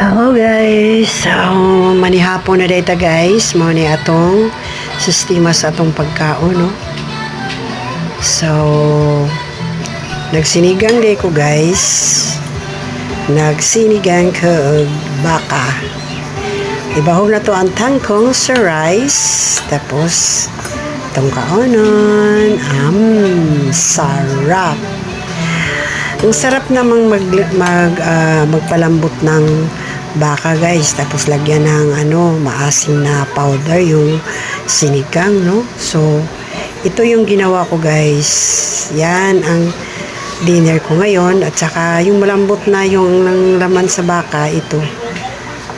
Hello guys, so manihapon na data guys, mo ni atong sistema sa atong pagkaon, no? So nagsinigang day ko guys, nagsinigang ko baka. Ibahog na to ang tangkong sa rice, tapos itong kaonon, sarap. Ang sarap namang magpalambot ng baka guys, tapos lagyan ng maasim na powder yung sinigang, no? So ito yung ginawa ko guys, yan ang dinner ko ngayon, at saka yung malambot na yung laman sa baka, ito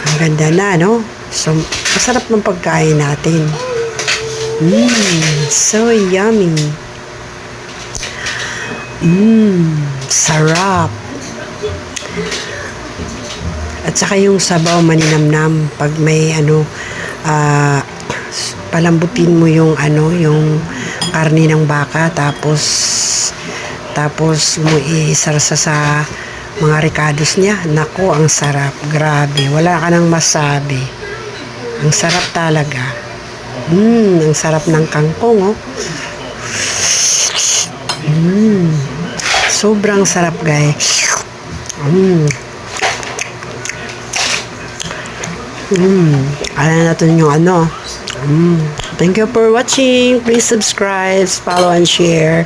ang ganda na, no? So masarap ng pagkain natin. So yummy. Sarap. At saka yung sabaw maninamnam pag may palambutin mo yung yung karne ng baka, tapos mo isarsa sa mga ricados niya. Nako, ang sarap. Grabe. Wala ka nang masabi. Ang sarap talaga. Ang sarap ng kangkong, oh. Sobrang sarap guys. Alam natin yung Thank you for watching. Please subscribe, follow, and share.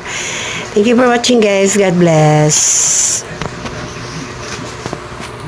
Thank you for watching guys. God bless.